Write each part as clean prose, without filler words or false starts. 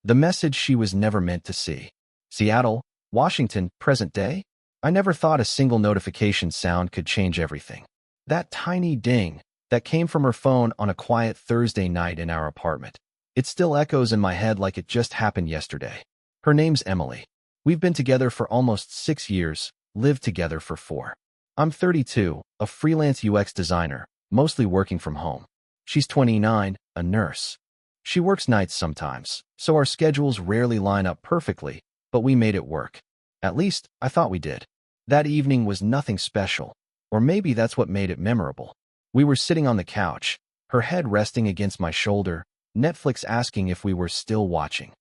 The message she was never meant to see. Seattle, Washington, present day? I never thought a single notification sound could change everything. That tiny ding that came from her phone on a quiet Thursday night in our apartment. It still echoes in my head like it just happened yesterday. Her name's Emily. We've been together for almost 6 years, lived together for 4. I'm 32, a freelance UX designer, mostly working from home. She's 29, a nurse. She works nights sometimes, so our schedules rarely line up perfectly, but we made it work. At least, I thought we did. That evening was nothing special, or maybe that's what made it memorable. We were sitting on the couch, her head resting against my shoulder, Netflix asking if we were still watching.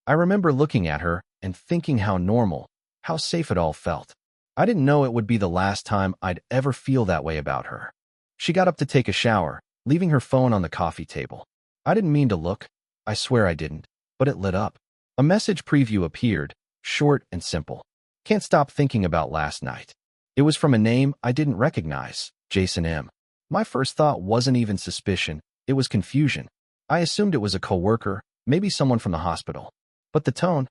I remember looking at her and thinking how normal, how safe it all felt. I didn't know it would be the last time I'd ever feel that way about her. She got up to take a shower, leaving her phone on the coffee table. I didn't mean to look. I swear I didn't, but it lit up. A message preview appeared, short and simple. Can't stop thinking about last night. It was from a name I didn't recognize, Jason M. My first thought wasn't even suspicion, it was confusion. I assumed it was a coworker, maybe someone from the hospital. But the tone,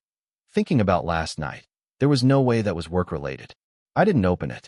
thinking about last night, there was no way that was work-related. I didn't open it.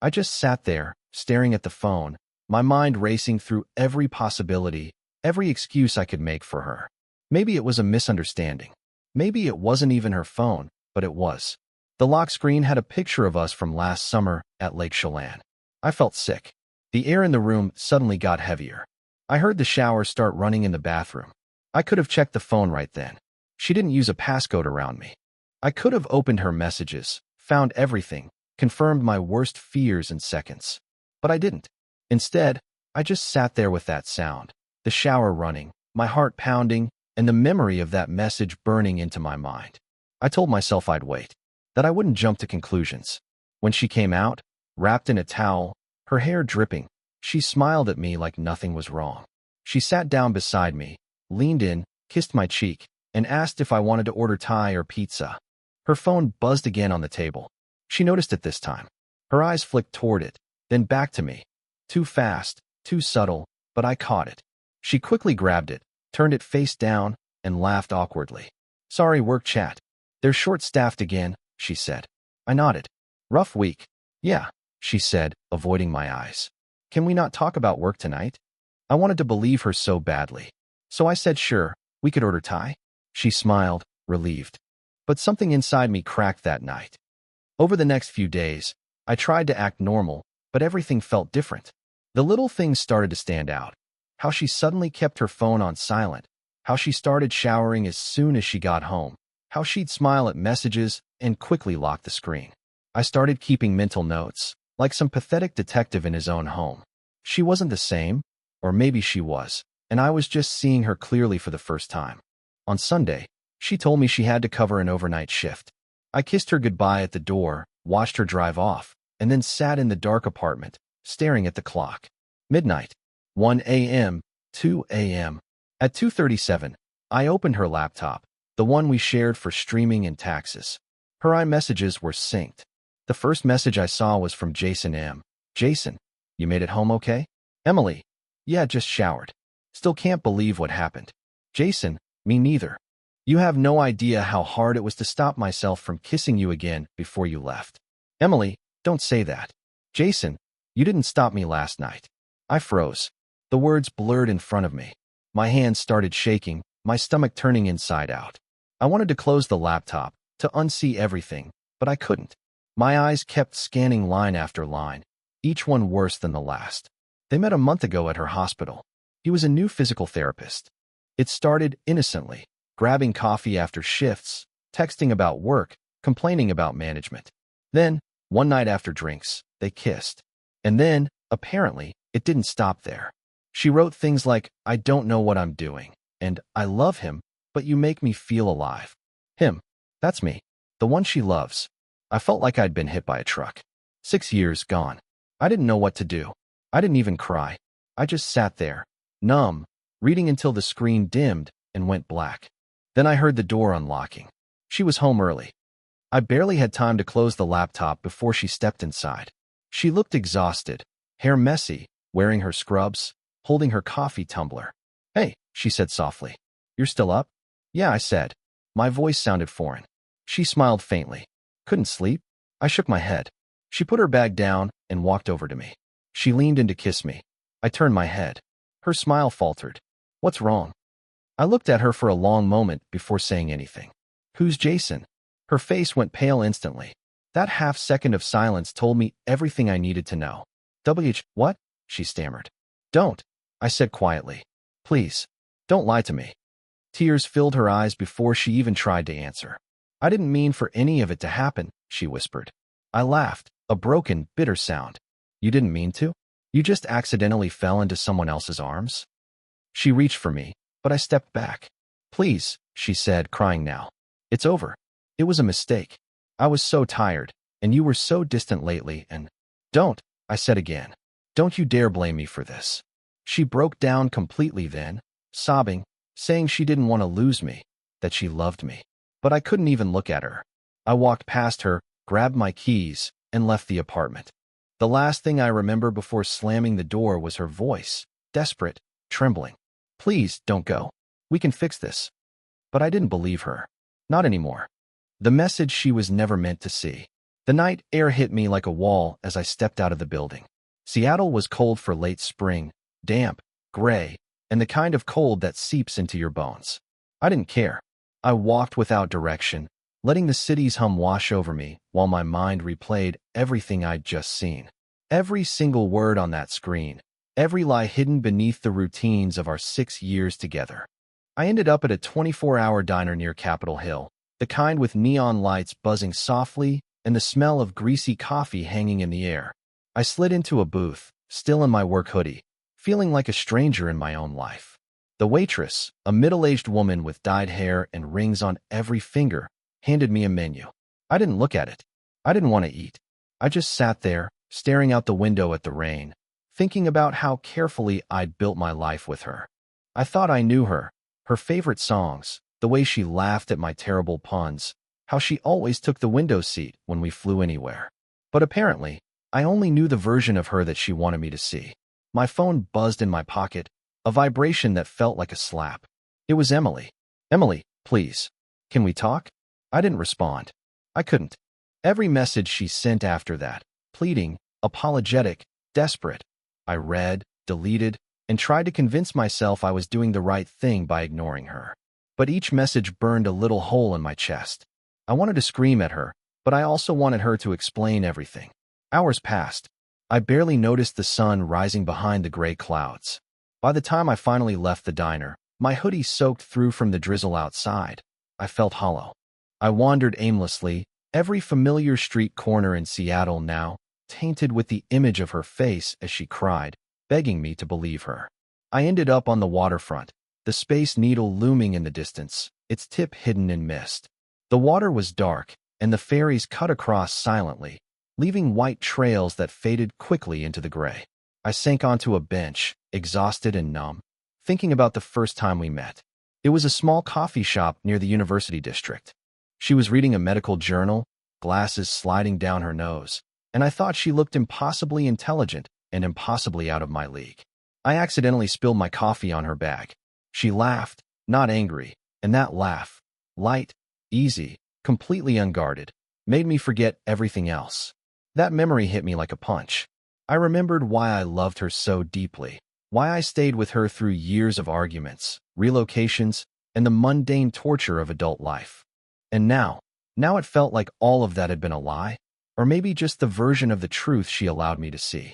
I just sat there, staring at the phone, my mind racing through every possibility, every excuse I could make for her. Maybe it was a misunderstanding. Maybe it wasn't even her phone, but it was. The lock screen had a picture of us from last summer at Lake Chelan. I felt sick. The air in the room suddenly got heavier. I heard the shower start running in the bathroom. I could have checked the phone right then. She didn't use a passcode around me. I could have opened her messages, found everything, confirmed my worst fears in seconds. But I didn't. Instead, I just sat there with that sound, the shower running, my heart pounding, and the memory of that message burning into my mind. I told myself I'd wait, that I wouldn't jump to conclusions. When she came out, wrapped in a towel, her hair dripping, she smiled at me like nothing was wrong. She sat down beside me, leaned in, kissed my cheek, and asked if I wanted to order Thai or pizza. Her phone buzzed again on the table. She noticed it this time. Her eyes flicked toward it, then back to me. Too fast, too subtle, but I caught it. She quickly grabbed it, turned it face down, and laughed awkwardly. Sorry, work chat. They're short-staffed again, she said. I nodded. Rough week. Yeah, she said, avoiding my eyes. Can we not talk about work tonight? I wanted to believe her so badly. So I said sure, we could order Thai. She smiled, relieved. But something inside me cracked that night. Over the next few days, I tried to act normal, but everything felt different. The little things started to stand out. How she suddenly kept her phone on silent. How she started showering as soon as she got home. How she'd smile at messages and quickly lock the screen. I started keeping mental notes, like some pathetic detective in his own home. She wasn't the same, or maybe she was, and I was just seeing her clearly for the first time. On Sunday, she told me she had to cover an overnight shift. I kissed her goodbye at the door, watched her drive off, and then sat in the dark apartment, staring at the clock. Midnight. 1 a.m., 2 a.m. At 2:37, I opened her laptop, the one we shared for streaming and taxes. Her iMessages were synced. The first message I saw was from Jason M. Jason, you made it home okay? Emily, yeah, just showered. Still can't believe what happened. Jason, me neither. You have no idea how hard it was to stop myself from kissing you again before you left. Emily, don't say that. Jason, you didn't stop me last night. I froze. The words blurred in front of me. My hands started shaking, my stomach turning inside out. I wanted to close the laptop, to unsee everything, but I couldn't. My eyes kept scanning line after line, each one worse than the last. They met a month ago at her hospital. He was a new physical therapist. It started innocently, grabbing coffee after shifts, texting about work, complaining about management. Then, one night after drinks, they kissed. And then, apparently, it didn't stop there. She wrote things like, I don't know what I'm doing, and I love him, but you make me feel alive. Him. That's me. The one she loves. I felt like I'd been hit by a truck. 6 years gone. I didn't know what to do. I didn't even cry. I just sat there, numb, reading until the screen dimmed and went black. Then I heard the door unlocking. She was home early. I barely had time to close the laptop before she stepped inside. She looked exhausted, hair messy, wearing her scrubs, holding her coffee tumbler. Hey, she said softly. You're still up? Yeah, I said. My voice sounded foreign. She smiled faintly. Couldn't sleep? I shook my head. She put her bag down and walked over to me. She leaned in to kiss me. I turned my head. Her smile faltered. What's wrong? I looked at her for a long moment before saying anything. Who's Jason? Her face went pale instantly. That half-second of silence told me everything I needed to know. What? She stammered. Don't, I said quietly. Please, don't lie to me. Tears filled her eyes before she even tried to answer. I didn't mean for any of it to happen, she whispered. I laughed, a broken, bitter sound. You didn't mean to? You just accidentally fell into someone else's arms? She reached for me, but I stepped back. Please, she said, crying now. It's over. It was a mistake. I was so tired, and you were so distant lately, and… Don't, I said again. Don't you dare blame me for this. She broke down completely then, sobbing, saying she didn't want to lose me, that she loved me. But I couldn't even look at her. I walked past her, grabbed my keys, and left the apartment. The last thing I remember before slamming the door was her voice, desperate, trembling. Please, don't go. We can fix this. But I didn't believe her. Not anymore. The message she was never meant to see. The night air hit me like a wall as I stepped out of the building. Seattle was cold for late spring, damp, gray, and the kind of cold that seeps into your bones. I didn't care. I walked without direction, letting the city's hum wash over me while my mind replayed everything I'd just seen. Every single word on that screen, every lie hidden beneath the routines of our 6 years together. I ended up at a 24-hour diner near Capitol Hill, the kind with neon lights buzzing softly and the smell of greasy coffee hanging in the air. I slid into a booth, still in my work hoodie, feeling like a stranger in my own life. The waitress, a middle-aged woman with dyed hair and rings on every finger, handed me a menu. I didn't look at it. I didn't want to eat. I just sat there, staring out the window at the rain, thinking about how carefully I'd built my life with her. I thought I knew her, her favorite songs, the way she laughed at my terrible puns, how she always took the window seat when we flew anywhere. But apparently, I only knew the version of her that she wanted me to see. My phone buzzed in my pocket, a vibration that felt like a slap. It was Emily. Emily, please. Can we talk? I didn't respond. I couldn't. Every message she sent after that, pleading, apologetic, desperate. I read, deleted, and tried to convince myself I was doing the right thing by ignoring her. But each message burned a little hole in my chest. I wanted to scream at her, but I also wanted her to explain everything. Hours passed. I barely noticed the sun rising behind the gray clouds. By the time I finally left the diner, my hoodie soaked through from the drizzle outside. I felt hollow. I wandered aimlessly, every familiar street corner in Seattle now, tainted with the image of her face as she cried, begging me to believe her. I ended up on the waterfront, the Space Needle looming in the distance, its tip hidden in mist. The water was dark, and the ferries cut across silently, leaving white trails that faded quickly into the gray. I sank onto a bench, exhausted and numb, thinking about the first time we met. It was a small coffee shop near the University District. She was reading a medical journal, glasses sliding down her nose, and I thought she looked impossibly intelligent and impossibly out of my league. I accidentally spilled my coffee on her bag. She laughed, not angry, and that laugh, light, easy, completely unguarded, made me forget everything else. That memory hit me like a punch. I remembered why I loved her so deeply, why I stayed with her through years of arguments, relocations, and the mundane torture of adult life. And now it felt like all of that had been a lie, or maybe just the version of the truth she allowed me to see.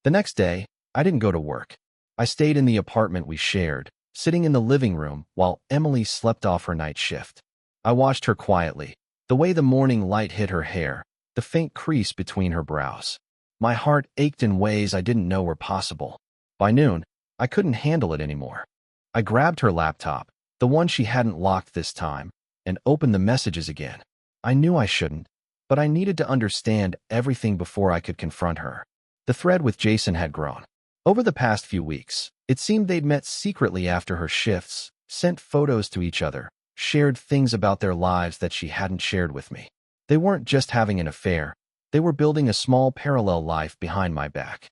The next day, I didn't go to work. I stayed in the apartment we shared, sitting in the living room while Emily slept off her night shift. I watched her quietly, the way the morning light hit her hair, the faint crease between her brows. My heart ached in ways I didn't know were possible. By noon, I couldn't handle it anymore. I grabbed her laptop, the one she hadn't locked this time, and opened the messages again. I knew I shouldn't, but I needed to understand everything before I could confront her. The thread with Jason had grown. Over the past few weeks, it seemed they'd met secretly after her shifts, sent photos to each other, shared things about their lives that she hadn't shared with me. They weren't just having an affair. They were building a small parallel life behind my back.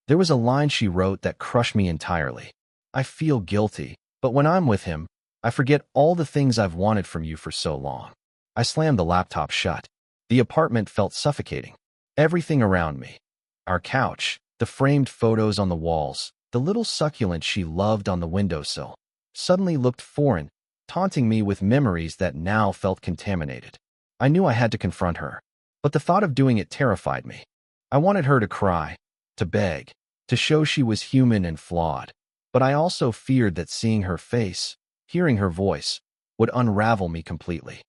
There was a line she wrote that crushed me entirely. I feel guilty, but when I'm with him, I forget all the things I've wanted from you for so long. I slammed the laptop shut. The apartment felt suffocating. Everything around me. Our couch, the framed photos on the walls, the little succulent she loved on the windowsill, suddenly looked foreign, taunting me with memories that now felt contaminated. I knew I had to confront her, but the thought of doing it terrified me. I wanted her to cry, to beg, to show she was human and flawed, but I also feared that seeing her face, hearing her voice, would unravel me completely.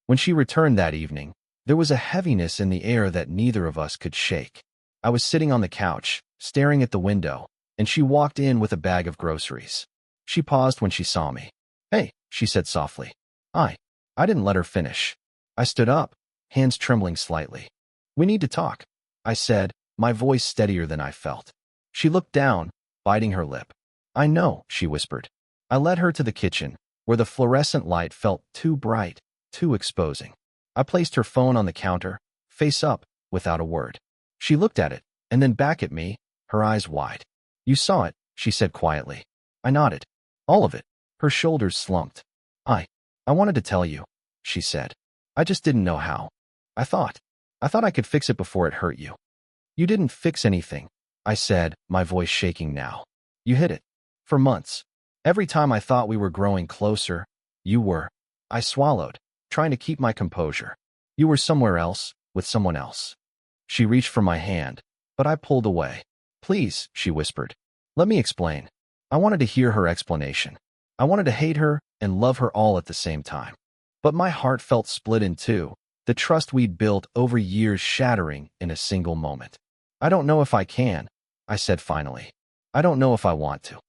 When she returned that evening, there was a heaviness in the air that neither of us could shake. I was sitting on the couch, staring at the window, and she walked in with a bag of groceries. She paused when she saw me. "Hey," she said softly. I didn't let her finish. I stood up, hands trembling slightly. "We need to talk," I said, my voice steadier than I felt. She looked down, biting her lip. "I know," she whispered. I led her to the kitchen, where the fluorescent light felt too bright, too exposing. I placed her phone on the counter, face up, without a word. She looked at it, and then back at me, her eyes wide. "You saw it," she said quietly. I nodded. "All of it." Her shoulders slumped. I wanted to tell you," she said. "I just didn't know how. I thought I could fix it before it hurt you." "You didn't fix anything," I said, my voice shaking now. "You hid it. For months. Every time I thought we were growing closer, you were." I swallowed, trying to keep my composure. "You were somewhere else, with someone else." She reached for my hand, but I pulled away. "Please," she whispered. "Let me explain." I wanted to hear her explanation. I wanted to hate her and love her all at the same time. But my heart felt split in two, the trust we'd built over years shattering in a single moment. "I don't know if I can," I said finally. "I don't know if I want to."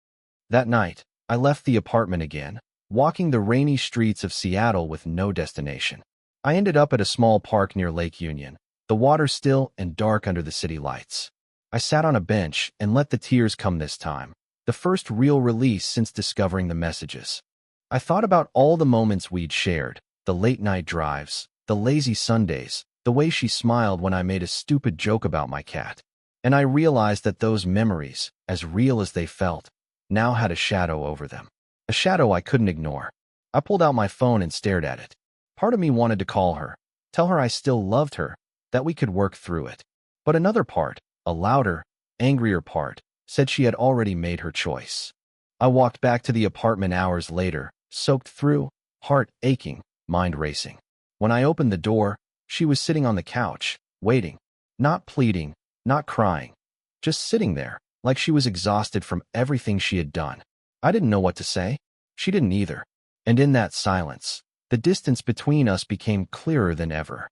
That night, I left the apartment again, walking the rainy streets of Seattle with no destination. I ended up at a small park near Lake Union, the water still and dark under the city lights. I sat on a bench and let the tears come this time, the first real release since discovering the messages. I thought about all the moments we'd shared, the late-night drives, the lazy Sundays, the way she smiled when I made a stupid joke about my cat. And I realized that those memories, as real as they felt, now had a shadow over them. A shadow I couldn't ignore. I pulled out my phone and stared at it. Part of me wanted to call her, tell her I still loved her, that we could work through it. But another part, a louder, angrier part, said she had already made her choice. I walked back to the apartment hours later, soaked through, heart aching, mind racing. When I opened the door, she was sitting on the couch, waiting, not pleading, not crying, just sitting there, like she was exhausted from everything she had done. I didn't know what to say. She didn't either. And in that silence, the distance between us became clearer than ever.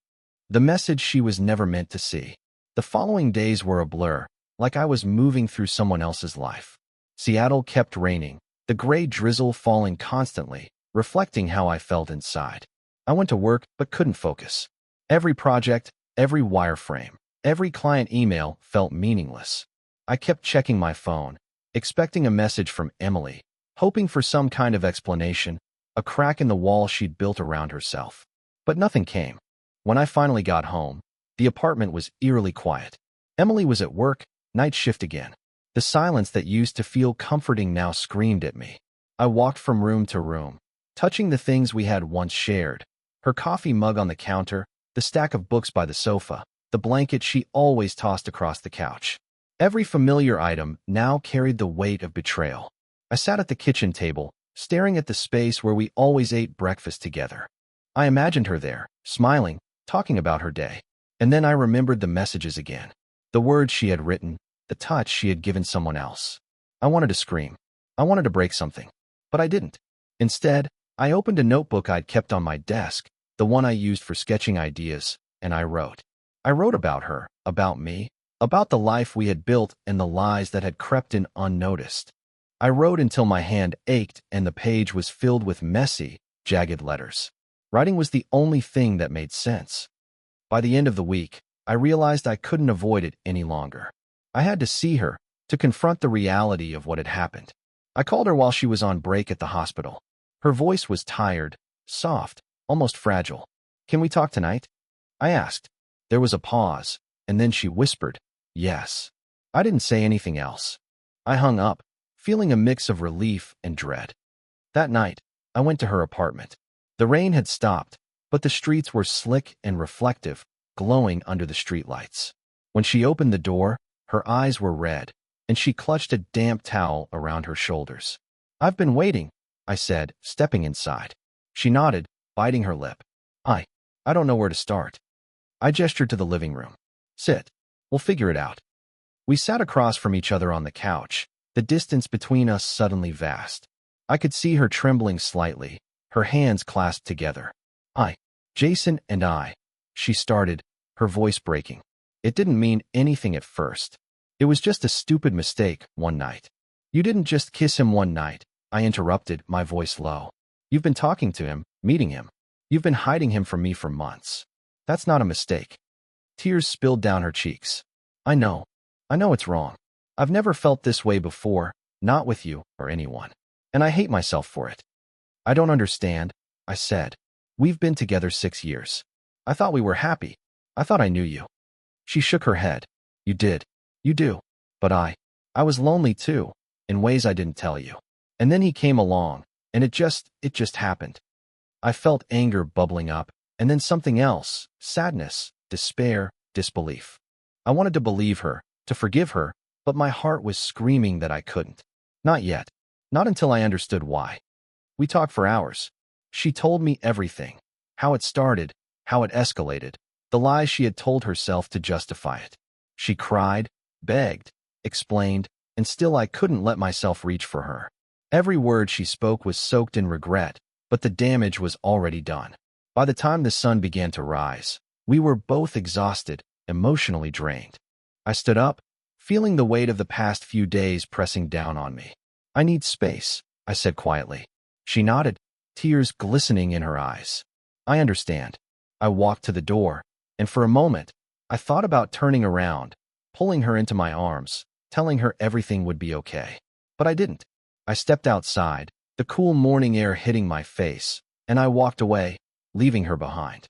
The message she was never meant to see. The following days were a blur, like I was moving through someone else's life. Seattle kept raining, the gray drizzle falling constantly, reflecting how I felt inside. I went to work but couldn't focus. Every project, every wireframe, every client email felt meaningless. I kept checking my phone, expecting a message from Emily, hoping for some kind of explanation, a crack in the wall she'd built around herself. But nothing came. When I finally got home, the apartment was eerily quiet. Emily was at work, night shift again. The silence that used to feel comforting now screamed at me. I walked from room to room, touching the things we had once shared. Her coffee mug on the counter, the stack of books by the sofa, the blanket she always tossed across the couch. Every familiar item now carried the weight of betrayal. I sat at the kitchen table, staring at the space where we always ate breakfast together. I imagined her there, smiling, talking about her day. And then I remembered the messages again. The words she had written, the touch she had given someone else. I wanted to scream. I wanted to break something. But I didn't. Instead, I opened a notebook I'd kept on my desk, the one I used for sketching ideas, and I wrote. I wrote about her, about me, about the life we had built and the lies that had crept in unnoticed. I wrote until my hand ached and the page was filled with messy, jagged letters. Writing was the only thing that made sense. By the end of the week, I realized I couldn't avoid it any longer. I had to see her, to confront the reality of what had happened. I called her while she was on break at the hospital. Her voice was tired, soft, almost fragile. "Can we talk tonight?" I asked. There was a pause, and then she whispered, "Yes." I didn't say anything else. I hung up, feeling a mix of relief and dread. That night, I went to her apartment. The rain had stopped, but the streets were slick and reflective, glowing under the streetlights. When she opened the door, her eyes were red, and she clutched a damp towel around her shoulders. "I've been waiting," I said, stepping inside. She nodded, biting her lip. I don't know where to start." I gestured to the living room. "Sit. We'll figure it out." We sat across from each other on the couch, the distance between us suddenly vast. I could see her trembling slightly, her hands clasped together. Jason and I," she started, her voice breaking. "It didn't mean anything at first. It was just a stupid mistake one night." "You didn't just kiss him one night," I interrupted, my voice low. "You've been talking to him, meeting him. You've been hiding him from me for months. That's not a mistake." Tears spilled down her cheeks. I know it's wrong. I've never felt this way before, not with you or anyone. And I hate myself for it." "I don't understand," I said. "We've been together 6 years. I thought we were happy. I thought I knew you." She shook her head. You do. But I was lonely too, in ways I didn't tell you. And then he came along, and it just happened." I felt anger bubbling up, and then something else, sadness, despair, disbelief. I wanted to believe her, to forgive her, but my heart was screaming that I couldn't. Not yet. Not until I understood why. We talked for hours. She told me everything. How it started, how it escalated, the lies she had told herself to justify it. She cried, begged, explained, and still I couldn't let myself reach for her. Every word she spoke was soaked in regret, but the damage was already done. By the time the sun began to rise, we were both exhausted, emotionally drained. I stood up, feeling the weight of the past few days pressing down on me. "I need space," I said quietly. She nodded, tears glistening in her eyes. "I understand." I walked to the door, and for a moment, I thought about turning around, pulling her into my arms, telling her everything would be okay. But I didn't. I stepped outside, the cool morning air hitting my face, and I walked away, leaving her behind.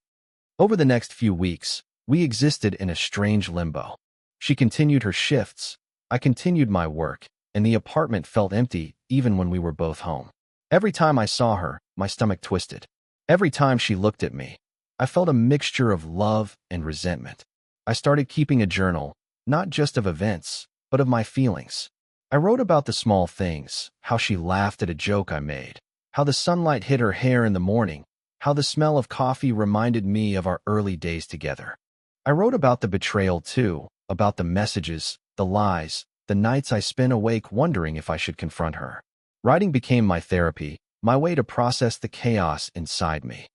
Over the next few weeks, we existed in a strange limbo. She continued her shifts, I continued my work, and the apartment felt empty even when we were both home. Every time I saw her, my stomach twisted. Every time she looked at me, I felt a mixture of love and resentment. I started keeping a journal, not just of events, but of my feelings. I wrote about the small things, how she laughed at a joke I made, how the sunlight hit her hair in the morning, how the smell of coffee reminded me of our early days together. I wrote about the betrayal too, about the messages, the lies, the nights I spent awake wondering if I should confront her. Writing became my therapy, my way to process the chaos inside me.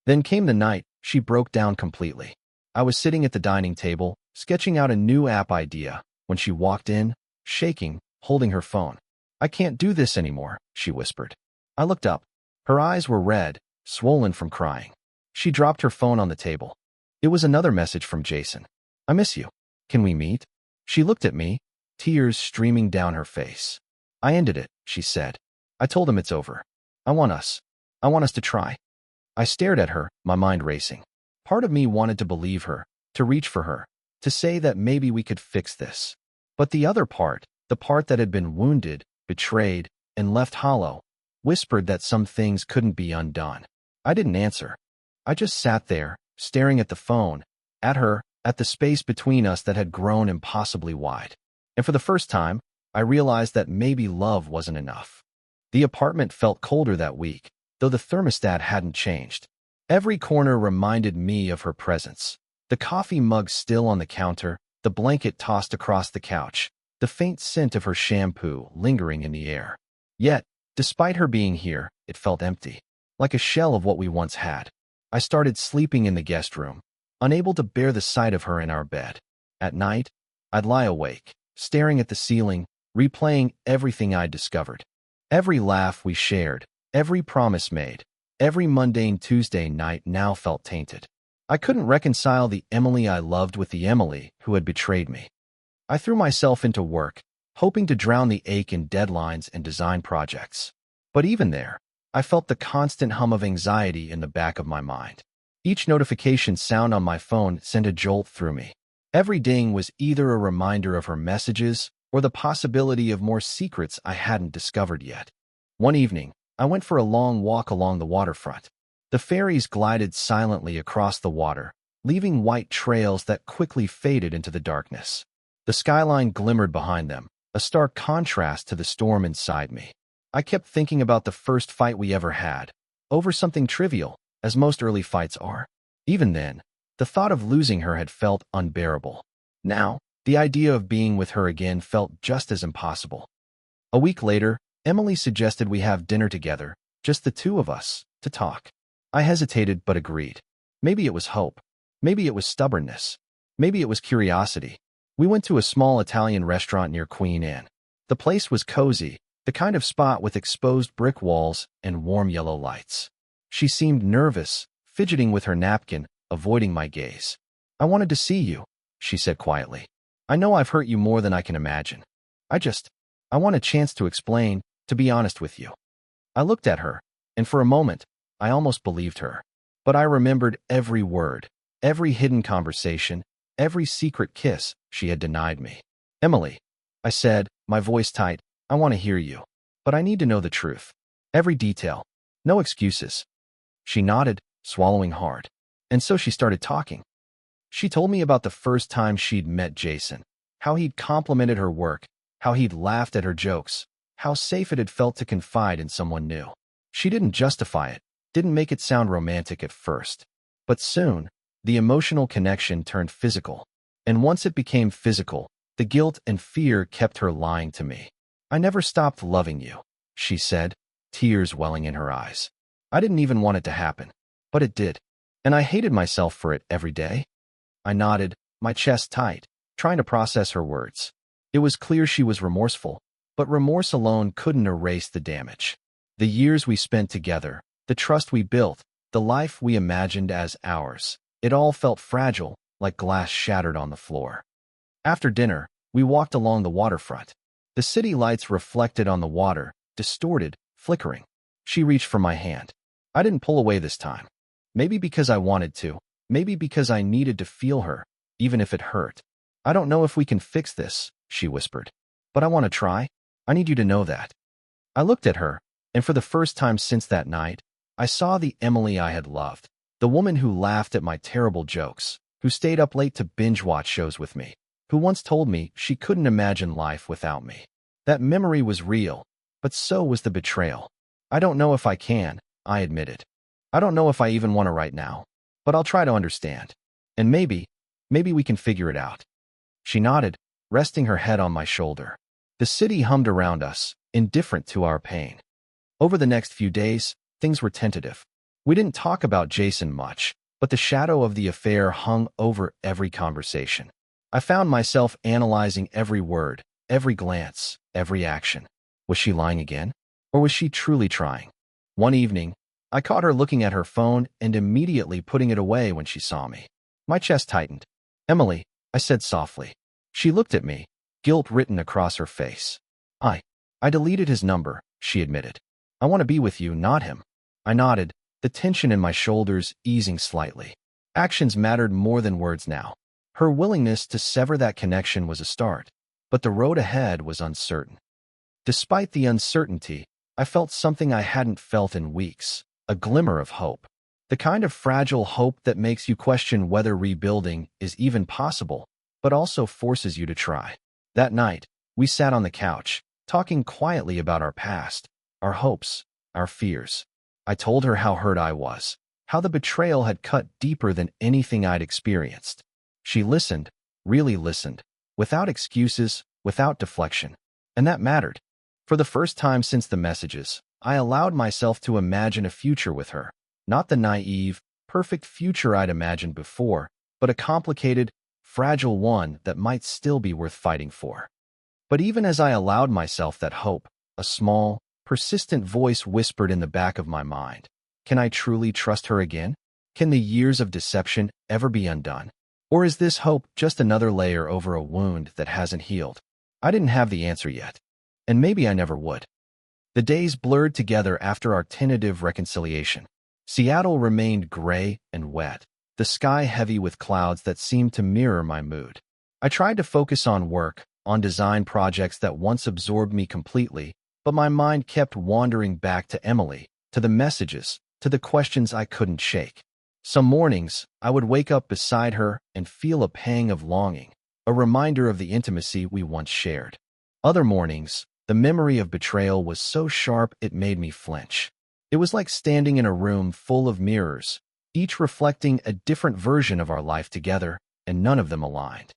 Then came the night she broke down completely. I was sitting at the dining table, sketching out a new app idea, when she walked in, shaking, holding her phone. "I can't do this anymore," she whispered. I looked up. Her eyes were red, swollen from crying. She dropped her phone on the table. It was another message from Jason. "I miss you. Can we meet?" She looked at me, tears streaming down her face. "I ended it," she said. "I told him it's over. I want us to try." I stared at her, my mind racing. Part of me wanted to believe her, to reach for her, to say that maybe we could fix this. But the other part, the part that had been wounded, betrayed, and left hollow, whispered that some things couldn't be undone. I didn't answer. I just sat there, staring at the phone, at her, at the space between us that had grown impossibly wide. And for the first time, I realized that maybe love wasn't enough. The apartment felt colder that week, though the thermostat hadn't changed. Every corner reminded me of her presence. The coffee mug still on the counter, the blanket tossed across the couch, the faint scent of her shampoo lingering in the air. Yet, despite her being here, it felt empty, like a shell of what we once had. I started sleeping in the guest room, unable to bear the sight of her in our bed. At night, I'd lie awake, staring at the ceiling, replaying everything I'd discovered. Every laugh we shared, every promise made, every mundane Tuesday night now felt tainted. I couldn't reconcile the Emily I loved with the Emily who had betrayed me. I threw myself into work, hoping to drown the ache in deadlines and design projects. But even there, I felt the constant hum of anxiety in the back of my mind. Each notification sound on my phone sent a jolt through me. Every ding was either a reminder of her messages or the possibility of more secrets I hadn't discovered yet. One evening, I went for a long walk along the waterfront. The ferries glided silently across the water, leaving white trails that quickly faded into the darkness. The skyline glimmered behind them, a stark contrast to the storm inside me. I kept thinking about the first fight we ever had, over something trivial, as most early fights are. Even then, the thought of losing her had felt unbearable. Now, the idea of being with her again felt just as impossible. A week later, Emily suggested we have dinner together, just the two of us, to talk. I hesitated but agreed. Maybe it was hope. Maybe it was stubbornness. Maybe it was curiosity. We went to a small Italian restaurant near Queen Anne. The place was cozy, the kind of spot with exposed brick walls and warm yellow lights. She seemed nervous, fidgeting with her napkin, avoiding my gaze. "I wanted to see you," she said quietly. "I know I've hurt you more than I can imagine. I want a chance to explain, to be honest with you." I looked at her, and for a moment, I almost believed her. But I remembered every word, every hidden conversation, every secret kiss she had denied me. "Emily," I said, my voice tight, "I want to hear you. But I need to know the truth. Every detail. No excuses." She nodded, swallowing hard. And so she started talking. She told me about the first time she'd met Jason, how he'd complimented her work, how he'd laughed at her jokes, how safe it had felt to confide in someone new. She didn't justify it, didn't make it sound romantic at first. But soon, the emotional connection turned physical. And once it became physical, the guilt and fear kept her lying to me. "I never stopped loving you," she said, tears welling in her eyes. "I didn't even want it to happen. But it did. And I hated myself for it every day." I nodded, my chest tight, trying to process her words. It was clear she was remorseful, but remorse alone couldn't erase the damage. The years we spent together, the trust we built, the life we imagined as ours, it all felt fragile, like glass shattered on the floor. After dinner, we walked along the waterfront. The city lights reflected on the water, distorted, flickering. She reached for my hand. I didn't pull away this time. Maybe because I wanted to, maybe because I needed to feel her, even if it hurt. "I don't know if we can fix this," she whispered. "But I want to try. I need you to know that." I looked at her, and for the first time since that night, I saw the Emily I had loved, the woman who laughed at my terrible jokes, who stayed up late to binge-watch shows with me, who once told me she couldn't imagine life without me. That memory was real, but so was the betrayal. "I don't know if I can," I admitted. "I don't know if I even want to right now, but I'll try to understand. And maybe we can figure it out." She nodded, resting her head on my shoulder. The city hummed around us, indifferent to our pain. Over the next few days, things were tentative. We didn't talk about Jason much, but the shadow of the affair hung over every conversation. I found myself analyzing every word, every glance, every action. Was she lying again? Or was she truly trying? One evening, I caught her looking at her phone and immediately putting it away when she saw me. My chest tightened. "Emily," I said softly. She looked at me, guilt written across her face. I deleted his number," she admitted. "I want to be with you, not him." I nodded, the tension in my shoulders easing slightly. Actions mattered more than words now. Her willingness to sever that connection was a start, but the road ahead was uncertain. Despite the uncertainty, I felt something I hadn't felt in weeks, a glimmer of hope. The kind of fragile hope that makes you question whether rebuilding is even possible, but also forces you to try. That night, we sat on the couch, talking quietly about our past, our hopes, our fears. I told her how hurt I was, how the betrayal had cut deeper than anything I'd experienced. She listened, really listened, without excuses, without deflection. And that mattered. For the first time since the messages, I allowed myself to imagine a future with her. Not the naive, perfect future I'd imagined before, but a complicated, fragile one that might still be worth fighting for. But even as I allowed myself that hope, a small, persistent voice whispered in the back of my mind, "Can I truly trust her again? Can the years of deception ever be undone? Or is this hope just another layer over a wound that hasn't healed?" I didn't have the answer yet, and maybe I never would. The days blurred together after our tentative reconciliation. Seattle remained gray and wet, the sky heavy with clouds that seemed to mirror my mood. I tried to focus on work, on design projects that once absorbed me completely, but my mind kept wandering back to Emily, to the messages, to the questions I couldn't shake. Some mornings, I would wake up beside her and feel a pang of longing, a reminder of the intimacy we once shared. Other mornings, the memory of betrayal was so sharp it made me flinch. It was like standing in a room full of mirrors, each reflecting a different version of our life together, and none of them aligned.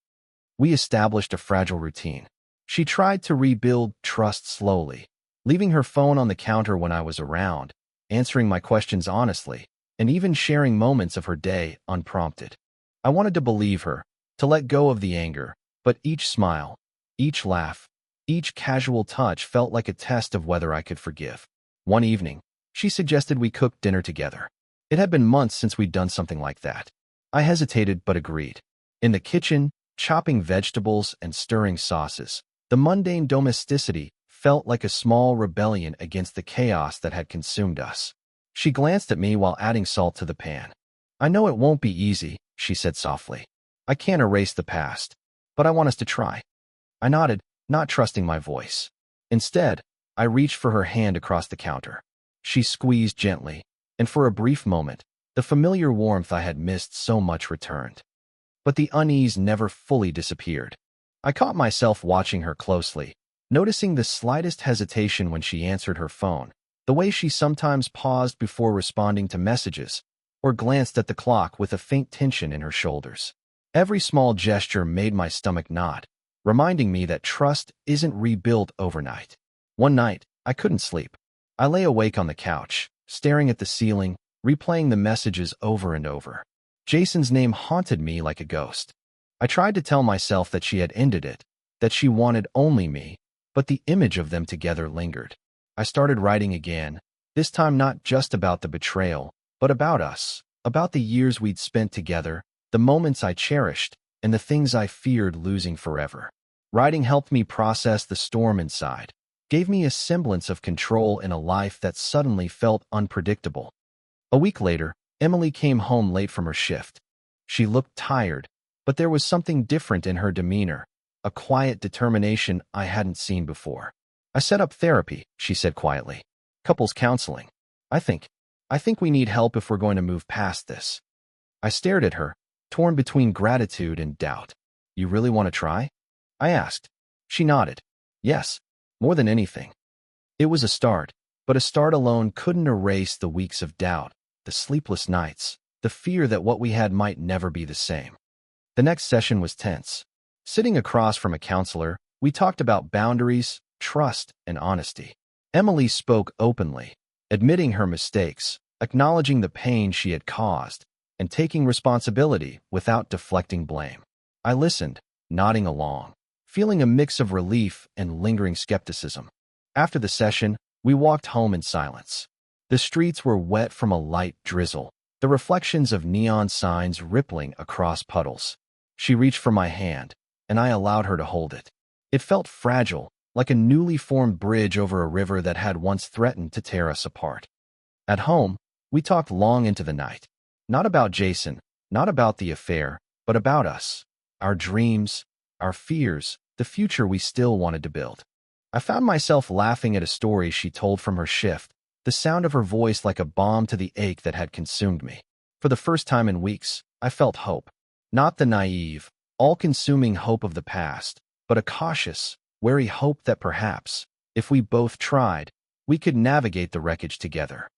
We established a fragile routine. She tried to rebuild trust slowly, leaving her phone on the counter when I was around, answering my questions honestly, and even sharing moments of her day unprompted. I wanted to believe her, to let go of the anger, but each smile, each laugh, each casual touch felt like a test of whether I could forgive. One evening, she suggested we cook dinner together. It had been months since we'd done something like that. I hesitated but agreed. In the kitchen, chopping vegetables and stirring sauces, the mundane domesticity felt like a small rebellion against the chaos that had consumed us. She glanced at me while adding salt to the pan. "I know it won't be easy," she said softly. "I can't erase the past, but I want us to try." I nodded, not trusting my voice. Instead, I reached for her hand across the counter. She squeezed gently, and for a brief moment, the familiar warmth I had missed so much returned. But the unease never fully disappeared. I caught myself watching her closely, noticing the slightest hesitation when she answered her phone, the way she sometimes paused before responding to messages, or glanced at the clock with a faint tension in her shoulders. Every small gesture made my stomach knot, reminding me that trust isn't rebuilt overnight. One night, I couldn't sleep. I lay awake on the couch, staring at the ceiling, replaying the messages over and over. Jason's name haunted me like a ghost. I tried to tell myself that she had ended it, that she wanted only me, but the image of them together lingered. I started writing again, this time not just about the betrayal, but about us, about the years we'd spent together, the moments I cherished, and the things I feared losing forever. Writing helped me process the storm inside, gave me a semblance of control in a life that suddenly felt unpredictable. A week later, Emily came home late from her shift. She looked tired, but there was something different in her demeanor, a quiet determination I hadn't seen before. "I set up therapy," she said quietly. "Couples counseling. I think we need help if we're going to move past this." I stared at her, torn between gratitude and doubt. "You really want to try?" I asked. She nodded. "Yes, more than anything." It was a start, but a start alone couldn't erase the weeks of doubt, the sleepless nights, the fear that what we had might never be the same. The next session was tense. Sitting across from a counselor, we talked about boundaries, trust, and honesty. Emily spoke openly, admitting her mistakes, acknowledging the pain she had caused, and taking responsibility without deflecting blame. I listened, nodding along, feeling a mix of relief and lingering skepticism. After the session, we walked home in silence. The streets were wet from a light drizzle, the reflections of neon signs rippling across puddles. She reached for my hand, and I allowed her to hold it. It felt fragile, like a newly formed bridge over a river that had once threatened to tear us apart. At home, we talked long into the night. Not about Jason, not about the affair, but about us, our dreams, our fears, the future we still wanted to build. I found myself laughing at a story she told from her shift, the sound of her voice like a balm to the ache that had consumed me. For the first time in weeks, I felt hope. Not the naive, all-consuming hope of the past, but a cautious, wary hope that perhaps, if we both tried, we could navigate the wreckage together.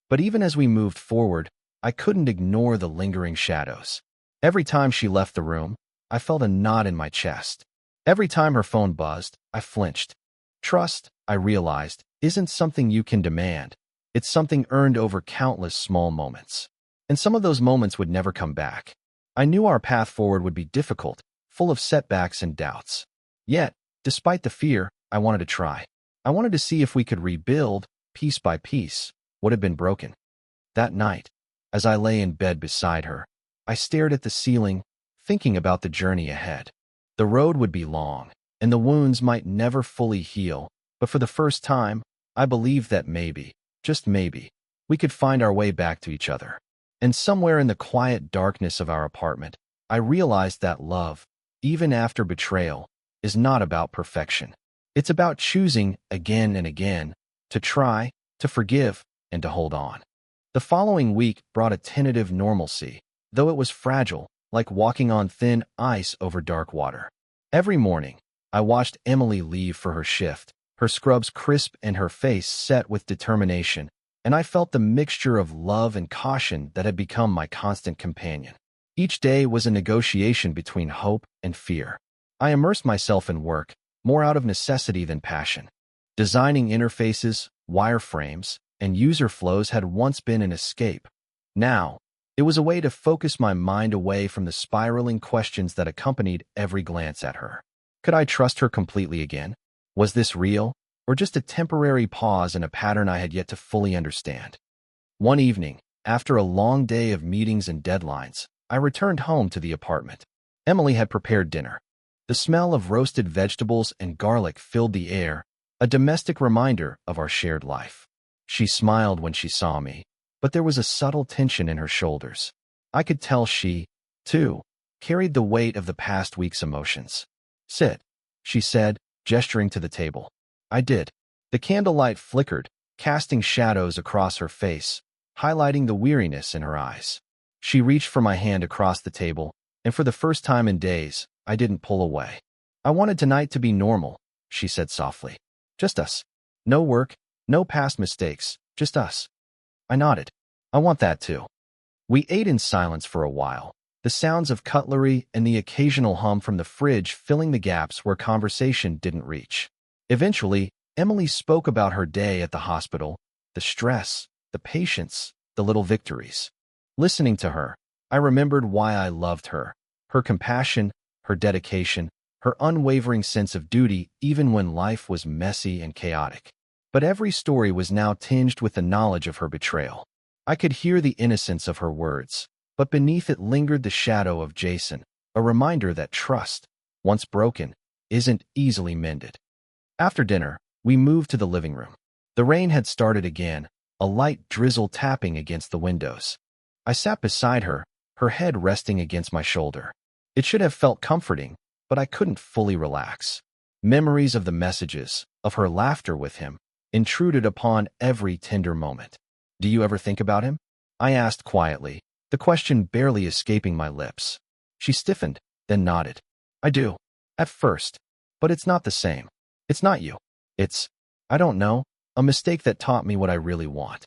But even as we moved forward, I couldn't ignore the lingering shadows. Every time she left the room, I felt a knot in my chest. Every time her phone buzzed, I flinched. Trust, I realized, isn't something you can demand. It's something earned over countless small moments. And some of those moments would never come back. I knew our path forward would be difficult, full of setbacks and doubts. Yet, despite the fear, I wanted to try. I wanted to see if we could rebuild, piece by piece, what had been broken. That night, as I lay in bed beside her, I stared at the ceiling, thinking about the journey ahead. The road would be long, and the wounds might never fully heal, but for the first time, I believed that maybe, just maybe, we could find our way back to each other. And somewhere in the quiet darkness of our apartment, I realized that love, even after betrayal, is not about perfection. It's about choosing again and again to try, to forgive, and to hold on. The following week brought a tentative normalcy, though it was fragile, like walking on thin ice over dark water. Every morning, I watched Emily leave for her shift, her scrubs crisp and her face set with determination, and I felt the mixture of love and caution that had become my constant companion. Each day was a negotiation between hope and fear. I immersed myself in work, more out of necessity than passion. Designing interfaces, wireframes, and user flows had once been an escape. Now, it was a way to focus my mind away from the spiraling questions that accompanied every glance at her. Could I trust her completely again? Was this real, or just a temporary pause in a pattern I had yet to fully understand? One evening, after a long day of meetings and deadlines, I returned home to the apartment. Emily had prepared dinner. The smell of roasted vegetables and garlic filled the air, a domestic reminder of our shared life. She smiled when she saw me, but there was a subtle tension in her shoulders. I could tell she, too, carried the weight of the past week's emotions. "Sit," she said, gesturing to the table. I did. The candlelight flickered, casting shadows across her face, highlighting the weariness in her eyes. She reached for my hand across the table, and for the first time in days, I didn't pull away. "I wanted tonight to be normal," she said softly. "Just us. No work, no past mistakes, just us." I nodded. "I want that too." We ate in silence for a while, the sounds of cutlery and the occasional hum from the fridge filling the gaps where conversation didn't reach. Eventually, Emily spoke about her day at the hospital, the stress, the patience, the little victories. Listening to her, I remembered why I loved her, her compassion, her dedication, her unwavering sense of duty even when life was messy and chaotic. But every story was now tinged with the knowledge of her betrayal. I could hear the innocence of her words, but beneath it lingered the shadow of Jason, a reminder that trust, once broken, isn't easily mended. After dinner, we moved to the living room. The rain had started again, a light drizzle tapping against the windows. I sat beside her, her head resting against my shoulder. It should have felt comforting, but I couldn't fully relax. Memories of the messages, of her laughter with him, intruded upon every tender moment. "Do you ever think about him?" I asked quietly, the question barely escaping my lips. She stiffened, then nodded. "I do. At first. But it's not the same. It's not you. It's, I don't know, a mistake that taught me what I really want."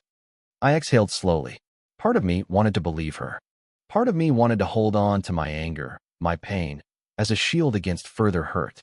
I exhaled slowly. Part of me wanted to believe her. Part of me wanted to hold on to my anger, my pain, as a shield against further hurt.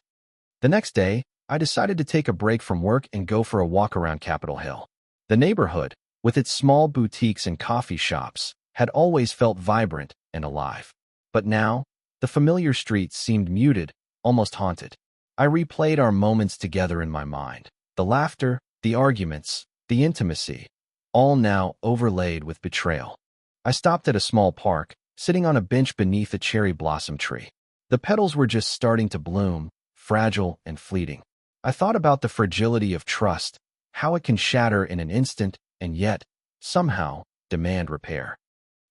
The next day, I decided to take a break from work and go for a walk around Capitol Hill. The neighborhood, with its small boutiques and coffee shops, had always felt vibrant and alive. But now, the familiar streets seemed muted, almost haunted. I replayed our moments together in my mind. The laughter, the arguments, the intimacy, all now overlaid with betrayal. I stopped at a small park, sitting on a bench beneath a cherry blossom tree. The petals were just starting to bloom, fragile and fleeting. I thought about the fragility of trust, how it can shatter in an instant and yet, somehow, demand repair.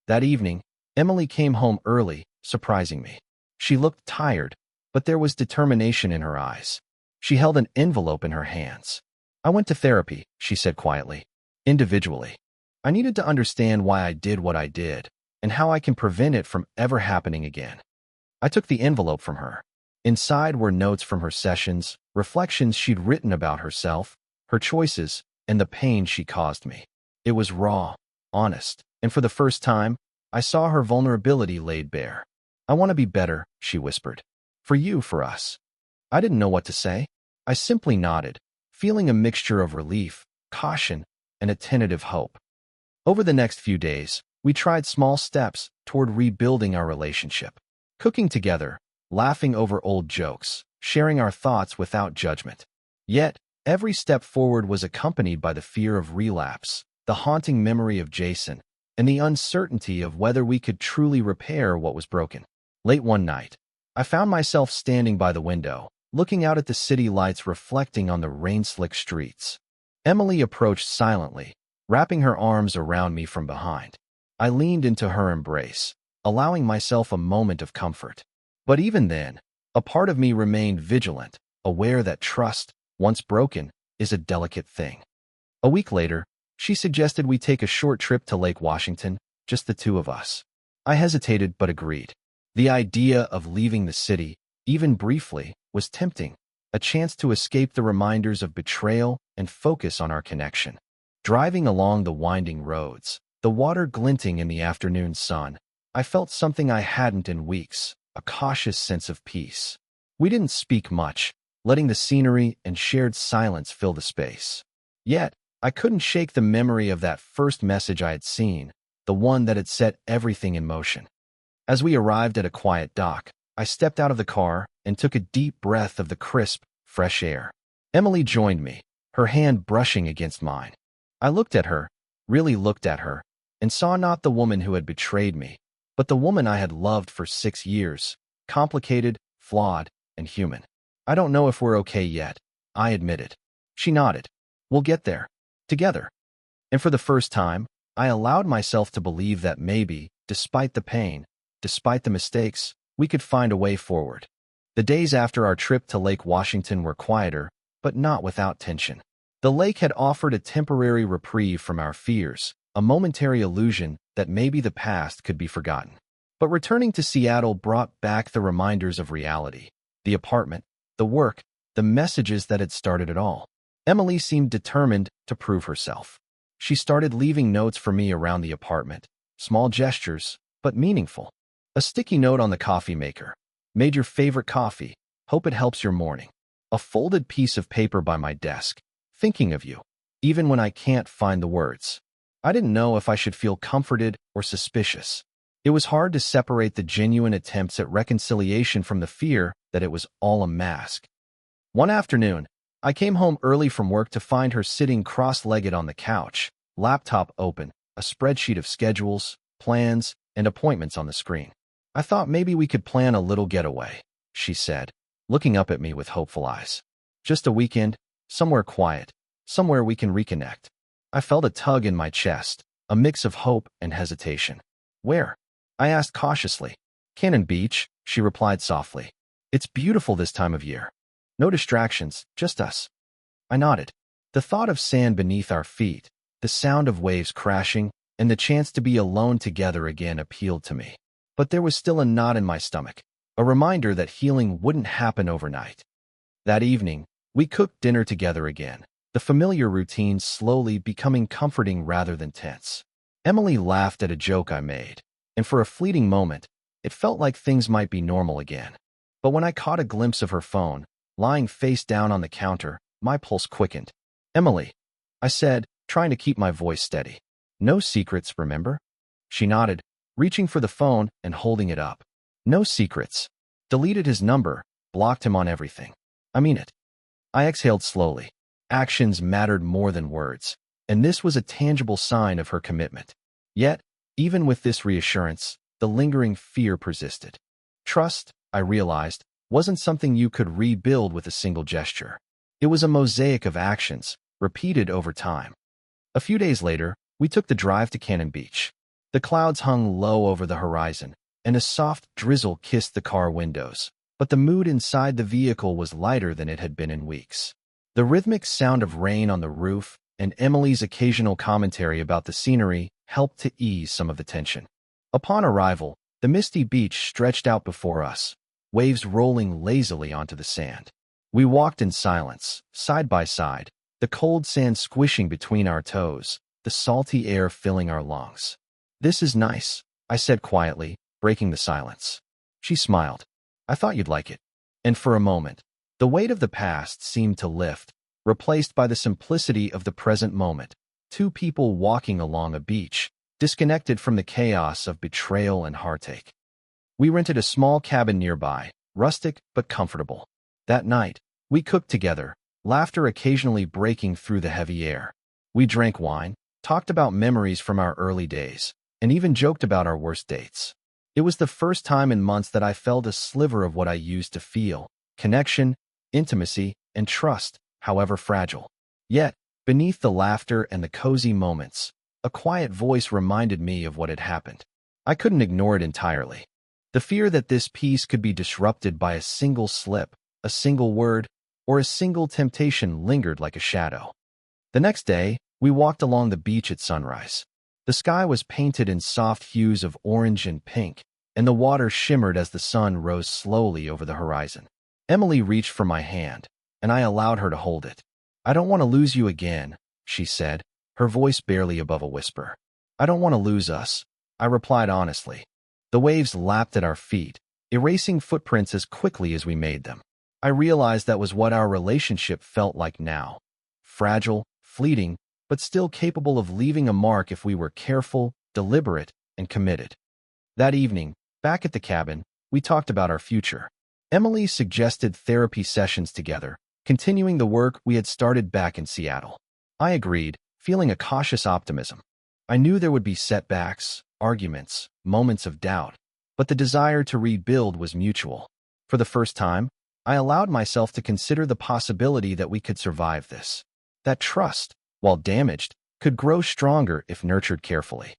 That evening, Emily came home early, surprising me. She looked tired, but there was determination in her eyes. She held an envelope in her hands. "I went to therapy," she said quietly. "Individually. I needed to understand why I did what I did, and how I can prevent it from ever happening again." I took the envelope from her. Inside were notes from her sessions, reflections she'd written about herself, her choices, and the pain she caused me. It was raw, honest, and for the first time, I saw her vulnerability laid bare. "I want to be better," she whispered. "For you, for us." I didn't know what to say. I simply nodded, feeling a mixture of relief, caution, and a tentative hope. Over the next few days, we tried small steps toward rebuilding our relationship. Cooking together, laughing over old jokes, sharing our thoughts without judgment. Yet, every step forward was accompanied by the fear of relapse, the haunting memory of Jason, and the uncertainty of whether we could truly repair what was broken. Late one night, I found myself standing by the window, looking out at the city lights reflecting on the rain-slicked streets. Emily approached silently, wrapping her arms around me from behind. I leaned into her embrace, allowing myself a moment of comfort. But even then, a part of me remained vigilant, aware that trust, once broken, is a delicate thing. A week later, she suggested we take a short trip to Lake Washington, just the two of us. I hesitated but agreed. The idea of leaving the city, even briefly, was tempting, a chance to escape the reminders of betrayal and focus on our connection. Driving along the winding roads, the water glinting in the afternoon sun, I felt something I hadn't in weeks, a cautious sense of peace. We didn't speak much, letting the scenery and shared silence fill the space. Yet, I couldn't shake the memory of that first message I had seen, the one that had set everything in motion. As we arrived at a quiet dock, I stepped out of the car and took a deep breath of the crisp, fresh air. Emily joined me, her hand brushing against mine. I looked at her, really looked at her, and saw not the woman who had betrayed me, but the woman I had loved for 6 years, complicated, flawed, and human. I don't know if we're okay yet, I admitted. She nodded. We'll get there. Together. And for the first time, I allowed myself to believe that maybe, despite the pain, despite the mistakes, we could find a way forward. The days after our trip to Lake Washington were quieter, but not without tension. The lake had offered a temporary reprieve from our fears, a momentary illusion that maybe the past could be forgotten. But returning to Seattle brought back the reminders of reality. The apartment, the work, the messages that had started it all. Emily seemed determined to prove herself. She started leaving notes for me around the apartment, small gestures, but meaningful. A sticky note on the coffee maker. Made your favorite coffee. Hope it helps your morning. A folded piece of paper by my desk. Thinking of you, even when I can't find the words. I didn't know if I should feel comforted or suspicious. It was hard to separate the genuine attempts at reconciliation from the fear that it was all a mask. One afternoon, I came home early from work to find her sitting cross-legged on the couch, laptop open, a spreadsheet of schedules, plans, and appointments on the screen. I thought maybe we could plan a little getaway, she said, looking up at me with hopeful eyes. Just a weekend, somewhere quiet, somewhere we can reconnect. I felt a tug in my chest, a mix of hope and hesitation. Where? I asked cautiously. Cannon Beach, she replied softly. It's beautiful this time of year. No distractions, just us. I nodded. The thought of sand beneath our feet, the sound of waves crashing, and the chance to be alone together again appealed to me. But there was still a knot in my stomach, a reminder that healing wouldn't happen overnight. That evening, we cooked dinner together again, the familiar routine slowly becoming comforting rather than tense. Emily laughed at a joke I made, and for a fleeting moment, it felt like things might be normal again. But when I caught a glimpse of her phone, lying face down on the counter, my pulse quickened. Emily, I said, trying to keep my voice steady. No secrets, remember? She nodded, reaching for the phone and holding it up. No secrets. Deleted his number, blocked him on everything. I mean it. I exhaled slowly. Actions mattered more than words, and this was a tangible sign of her commitment. Yet, even with this reassurance, the lingering fear persisted. Trust, I realized, wasn't something you could rebuild with a single gesture. It was a mosaic of actions, repeated over time. A few days later, we took the drive to Cannon Beach. The clouds hung low over the horizon, and a soft drizzle kissed the car windows, but the mood inside the vehicle was lighter than it had been in weeks. The rhythmic sound of rain on the roof and Emily's occasional commentary about the scenery helped to ease some of the tension. Upon arrival, the misty beach stretched out before us, waves rolling lazily onto the sand. We walked in silence, side by side, the cold sand squishing between our toes, the salty air filling our lungs. This is nice, I said quietly, breaking the silence. She smiled. I thought you'd like it. And for a moment, the weight of the past seemed to lift, replaced by the simplicity of the present moment. Two people walking along a beach, disconnected from the chaos of betrayal and heartache. We rented a small cabin nearby, rustic but comfortable. That night, we cooked together, laughter occasionally breaking through the heavy air. We drank wine, talked about memories from our early days, and even joked about our worst dates. It was the first time in months that I felt a sliver of what I used to feel: connection, intimacy, and trust, however fragile. Yet, beneath the laughter and the cozy moments, a quiet voice reminded me of what had happened. I couldn't ignore it entirely. The fear that this peace could be disrupted by a single slip, a single word, or a single temptation lingered like a shadow. The next day, we walked along the beach at sunrise. The sky was painted in soft hues of orange and pink, and the water shimmered as the sun rose slowly over the horizon. Emily reached for my hand, and I allowed her to hold it. "I don't want to lose you again," she said, her voice barely above a whisper. "I don't want to lose us," I replied honestly. The waves lapped at our feet, erasing footprints as quickly as we made them. I realized that was what our relationship felt like now. Fragile, fleeting, but still capable of leaving a mark if we were careful, deliberate, and committed. That evening, back at the cabin, we talked about our future. Emily suggested therapy sessions together, continuing the work we had started back in Seattle. I agreed, feeling a cautious optimism. I knew there would be setbacks, arguments, moments of doubt, but the desire to rebuild was mutual. For the first time, I allowed myself to consider the possibility that we could survive this. That trust, while damaged, could grow stronger if nurtured carefully.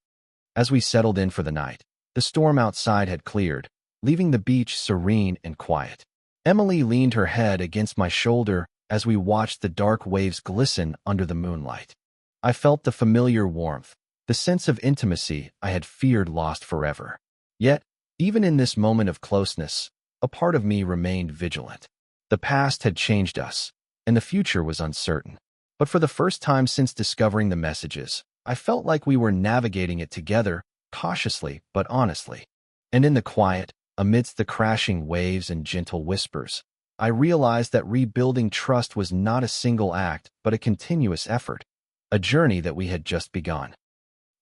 As we settled in for the night, the storm outside had cleared, leaving the beach serene and quiet. Emily leaned her head against my shoulder as we watched the dark waves glisten under the moonlight. I felt the familiar warmth, the sense of intimacy I had feared lost forever. Yet, even in this moment of closeness, a part of me remained vigilant. The past had changed us, and the future was uncertain. But for the first time since discovering the messages, I felt like we were navigating it together, cautiously but honestly. And in the quiet, amidst the crashing waves and gentle whispers, I realized that rebuilding trust was not a single act, but a continuous effort, a journey that we had just begun.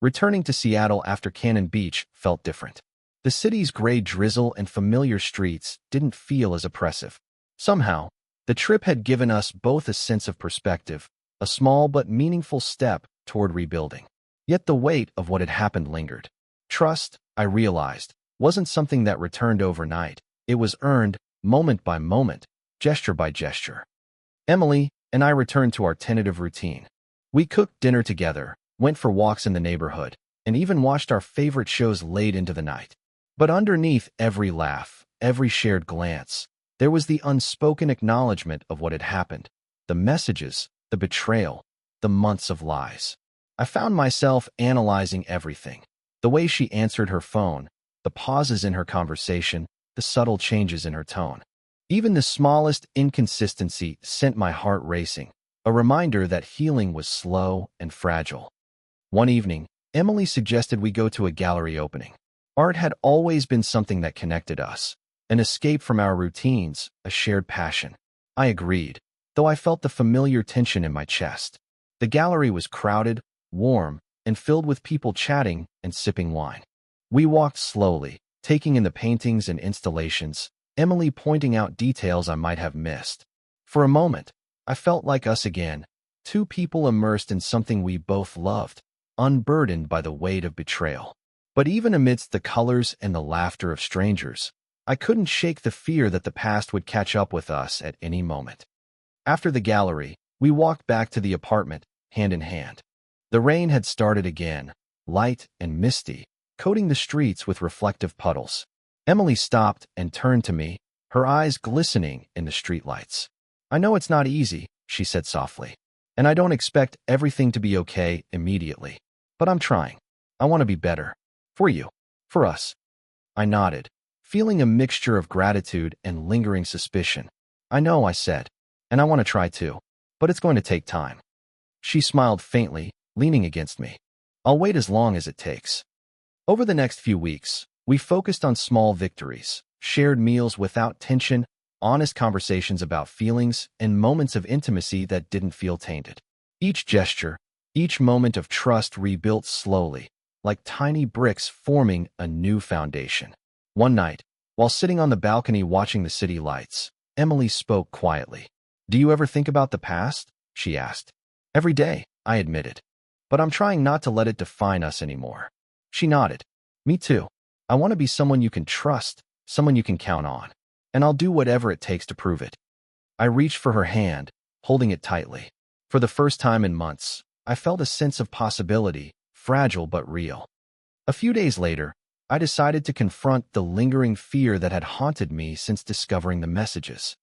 Returning to Seattle after Cannon Beach felt different. The city's gray drizzle and familiar streets didn't feel as oppressive. Somehow, the trip had given us both a sense of perspective, a small but meaningful step toward rebuilding. Yet the weight of what had happened lingered. Trust, I realized, wasn't something that returned overnight. It was earned, moment by moment, gesture by gesture. Emily and I returned to our tentative routine. We cooked dinner together, went for walks in the neighborhood, and even watched our favorite shows late into the night. But underneath every laugh, every shared glance, there was the unspoken acknowledgement of what had happened. The messages, the betrayal, the months of lies. I found myself analyzing everything. The way she answered her phone, the pauses in her conversation, the subtle changes in her tone. Even the smallest inconsistency sent my heart racing, a reminder that healing was slow and fragile. One evening, Emily suggested we go to a gallery opening. Art had always been something that connected us, an escape from our routines, a shared passion. I agreed, though I felt the familiar tension in my chest. The gallery was crowded, warm, and filled with people chatting and sipping wine. We walked slowly, taking in the paintings and installations, Emily pointing out details I might have missed. For a moment, I felt like us again, two people immersed in something we both loved, unburdened by the weight of betrayal. But even amidst the colors and the laughter of strangers, I couldn't shake the fear that the past would catch up with us at any moment. After the gallery, we walked back to the apartment, hand in hand. The rain had started again, light and misty, coating the streets with reflective puddles. Emily stopped and turned to me, her eyes glistening in the streetlights. "I know it's not easy," she said softly, "and I don't expect everything to be okay immediately. But I'm trying. I want to be better. For you. For us." I nodded, feeling a mixture of gratitude and lingering suspicion. "I know," I said, "and I want to try too. But it's going to take time." She smiled faintly, leaning against me. "I'll wait as long as it takes." Over the next few weeks, we focused on small victories, shared meals without tension, honest conversations about feelings, and moments of intimacy that didn't feel tainted. Each gesture, each moment of trust rebuilt slowly, like tiny bricks forming a new foundation. One night, while sitting on the balcony watching the city lights, Emily spoke quietly. "Do you ever think about the past?" she asked. "Every day," I admitted. "But I'm trying not to let it define us anymore." She nodded. "Me too. I want to be someone you can trust, someone you can count on. And I'll do whatever it takes to prove it." I reached for her hand, holding it tightly. For the first time in months, I felt a sense of possibility, fragile but real. A few days later, I decided to confront the lingering fear that had haunted me since discovering the messages.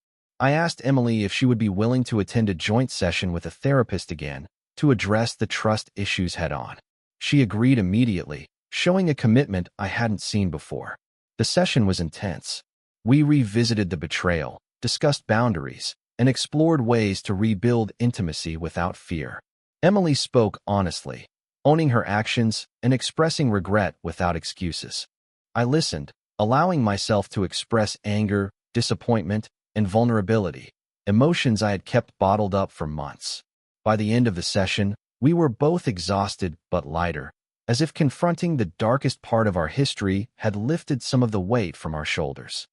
I asked Emily if she would be willing to attend a joint session with a therapist again to address the trust issues head-on. She agreed immediately, showing a commitment I hadn't seen before. The session was intense. We revisited the betrayal, discussed boundaries, and explored ways to rebuild intimacy without fear. Emily spoke honestly, owning her actions and expressing regret without excuses. I listened, allowing myself to express anger, disappointment, and vulnerability, emotions I had kept bottled up for months. By the end of the session, we were both exhausted but lighter, as if confronting the darkest part of our history had lifted some of the weight from our shoulders.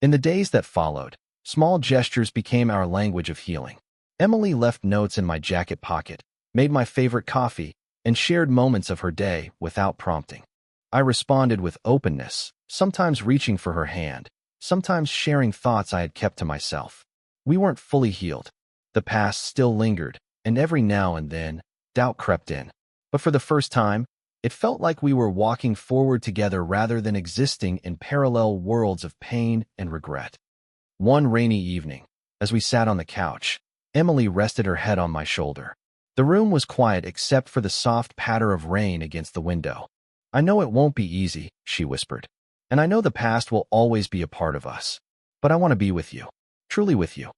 In the days that followed, small gestures became our language of healing. Emily left notes in my jacket pocket, made my favorite coffee, and shared moments of her day without prompting. I responded with openness, sometimes reaching for her hand, sometimes sharing thoughts I had kept to myself. We weren't fully healed. The past still lingered, and every now and then, doubt crept in. But for the first time, it felt like we were walking forward together rather than existing in parallel worlds of pain and regret. One rainy evening, as we sat on the couch, Emily rested her head on my shoulder. The room was quiet except for the soft patter of rain against the window. "I know it won't be easy," she whispered. "And I know the past will always be a part of us. But I want to be with you. Truly with you."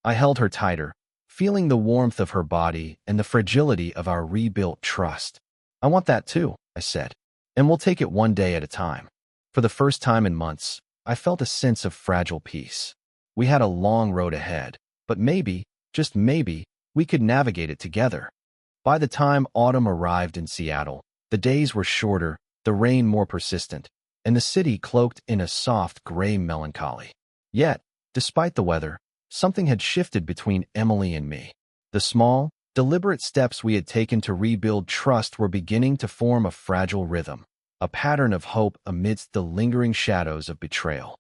I held her tighter, feeling the warmth of her body and the fragility of our rebuilt trust. "I want that too," I said. "And we'll take it one day at a time." For the first time in months, I felt a sense of fragile peace. We had a long road ahead, but maybe, just maybe, we could navigate it together. By the time autumn arrived in Seattle, the days were shorter, the rain more persistent, and the city cloaked in a soft gray melancholy. Yet, despite the weather, something had shifted between Emily and me. The small, deliberate steps we had taken to rebuild trust were beginning to form a fragile rhythm, a pattern of hope amidst the lingering shadows of betrayal.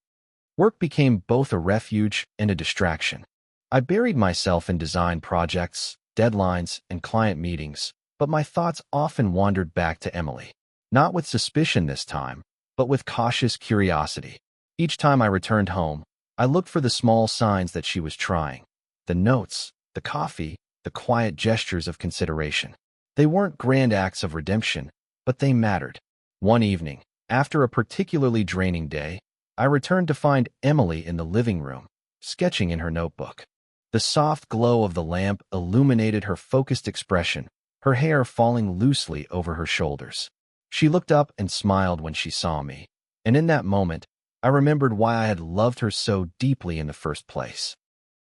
Work became both a refuge and a distraction. I buried myself in design projects, deadlines, and client meetings, but my thoughts often wandered back to Emily. Not with suspicion this time, but with cautious curiosity. Each time I returned home, I looked for the small signs that she was trying. The notes, the coffee, the quiet gestures of consideration. They weren't grand acts of redemption, but they mattered. One evening, after a particularly draining day, I returned to find Emily in the living room, sketching in her notebook. The soft glow of the lamp illuminated her focused expression, her hair falling loosely over her shoulders. She looked up and smiled when she saw me, and in that moment, I remembered why I had loved her so deeply in the first place.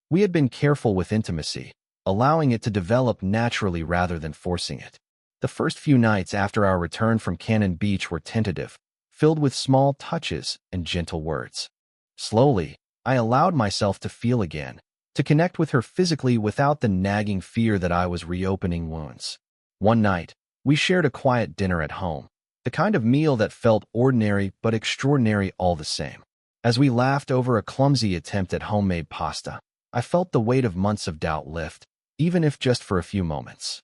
We had been careful with intimacy, allowing it to develop naturally rather than forcing it. The first few nights after our return from Cannon Beach were tentative, filled with small touches and gentle words. Slowly, I allowed myself to feel again, to connect with her physically without the nagging fear that I was reopening wounds. One night, we shared a quiet dinner at home, the kind of meal that felt ordinary but extraordinary all the same. As we laughed over a clumsy attempt at homemade pasta, I felt the weight of months of doubt lift, even if just for a few moments.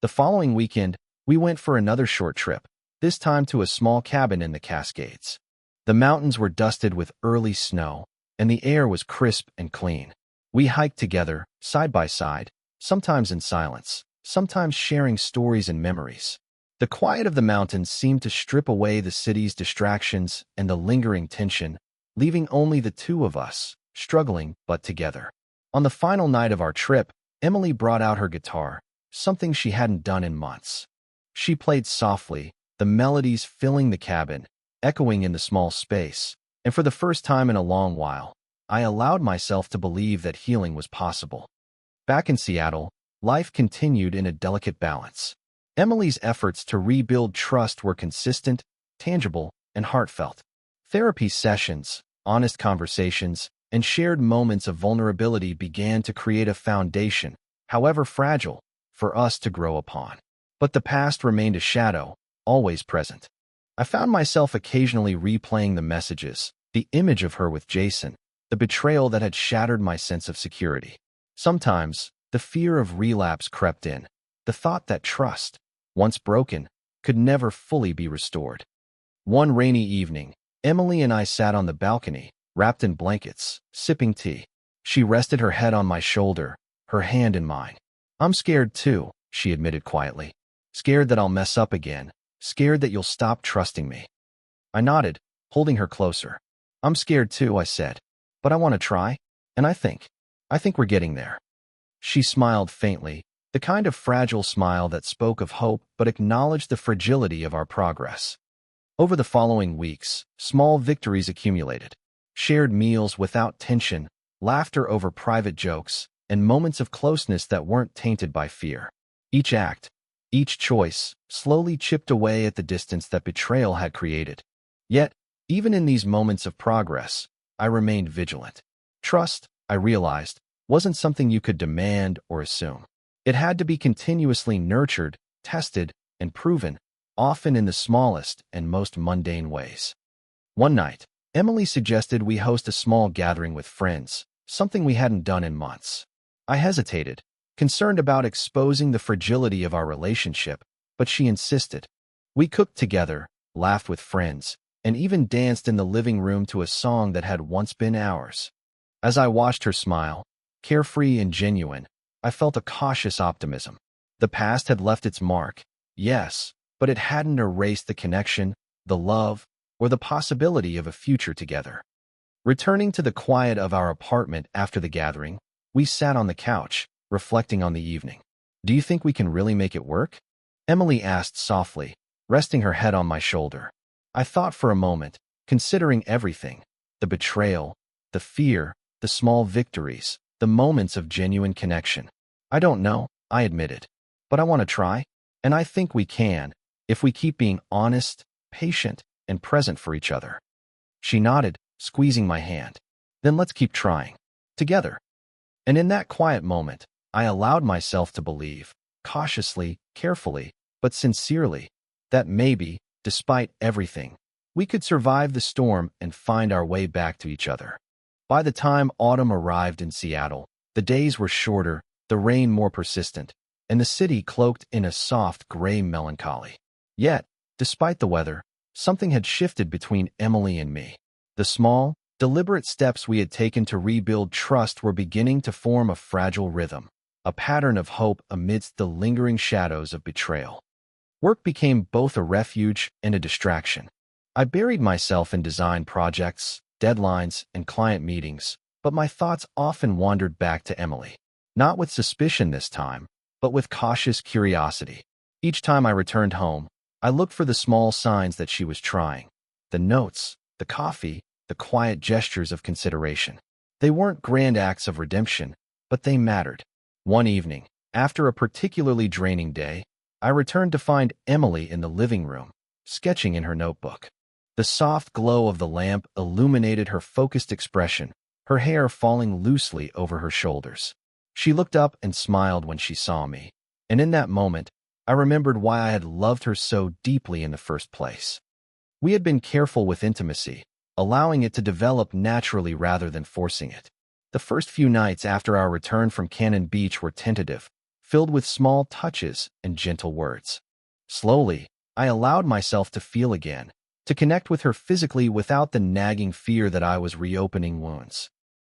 The following weekend, we went for another short trip, this time to a small cabin in the Cascades. The mountains were dusted with early snow, and the air was crisp and clean. We hiked together, side by side, sometimes in silence, sometimes sharing stories and memories. The quiet of the mountains seemed to strip away the city's distractions and the lingering tension, leaving only the two of us, struggling but together. On the final night of our trip, Emily brought out her guitar, something she hadn't done in months. She played softly, the melodies filling the cabin, echoing in the small space, and for the first time in a long while, I allowed myself to believe that healing was possible. Back in Seattle, life continued in a delicate balance. Emily's efforts to rebuild trust were consistent, tangible, and heartfelt. Therapy sessions, honest conversations, and shared moments of vulnerability began to create a foundation, however fragile, for us to grow upon. But the past remained a shadow, always present. I found myself occasionally replaying the messages, the image of her with Jason, the betrayal that had shattered my sense of security. Sometimes, the fear of relapse crept in, the thought that trust, once broken, could never fully be restored. One rainy evening, Emily and I sat on the balcony, wrapped in blankets, sipping tea. She rested her head on my shoulder, her hand in mine. I'm scared too, she admitted quietly. Scared that I'll mess up again. Scared that you'll stop trusting me. I nodded, holding her closer. I'm scared too, I said. But I want to try, and I think we're getting there. She smiled faintly, the kind of fragile smile that spoke of hope but acknowledged the fragility of our progress. Over the following weeks, small victories accumulated. Shared meals without tension, laughter over private jokes, and moments of closeness that weren't tainted by fear. Each act, each choice, slowly chipped away at the distance that betrayal had created. Yet, even in these moments of progress, I remained vigilant. Trust, I realized, wasn't something you could demand or assume. It had to be continuously nurtured, tested, and proven, often in the smallest and most mundane ways. One night, Emily suggested we host a small gathering with friends, something we hadn't done in months. I hesitated, concerned about exposing the fragility of our relationship, but she insisted. We cooked together, laughed with friends, and even danced in the living room to a song that had once been ours. As I watched her smile, carefree and genuine, I felt a cautious optimism. The past had left its mark, yes, but it hadn't erased the connection, the love, or the possibility of a future together. Returning to the quiet of our apartment after the gathering, we sat on the couch, reflecting on the evening. Do you think we can really make it work? Emily asked softly, resting her head on my shoulder. I thought for a moment, considering everything, the betrayal, the fear, the small victories, the moments of genuine connection. I don't know, I admitted, but I want to try, and I think we can, if we keep being honest, patient, and present for each other. She nodded, squeezing my hand. Then let's keep trying. Together. And in that quiet moment, I allowed myself to believe, cautiously, carefully, but sincerely, that maybe, despite everything, we could survive the storm and find our way back to each other. By the time autumn arrived in Seattle, the days were shorter, the rain more persistent, and the city cloaked in a soft gray melancholy. Yet, despite the weather, something had shifted between Emily and me. The small, deliberate steps we had taken to rebuild trust were beginning to form a fragile rhythm, a pattern of hope amidst the lingering shadows of betrayal. Work became both a refuge and a distraction. I buried myself in design projects, deadlines, and client meetings, but my thoughts often wandered back to Emily. Not with suspicion this time, but with cautious curiosity. Each time I returned home, I looked for the small signs that she was trying. The notes, the coffee, the quiet gestures of consideration. They weren't grand acts of redemption, but they mattered. One evening, after a particularly draining day, I returned to find Emily in the living room, sketching in her notebook. The soft glow of the lamp illuminated her focused expression, her hair falling loosely over her shoulders. She looked up and smiled when she saw me, and in that moment, I remembered why I had loved her so deeply in the first place. We had been careful with intimacy, allowing it to develop naturally rather than forcing it. The first few nights after our return from Cannon Beach were tentative, filled with small touches and gentle words. Slowly, I allowed myself to feel again, to connect with her physically without the nagging fear that I was reopening wounds.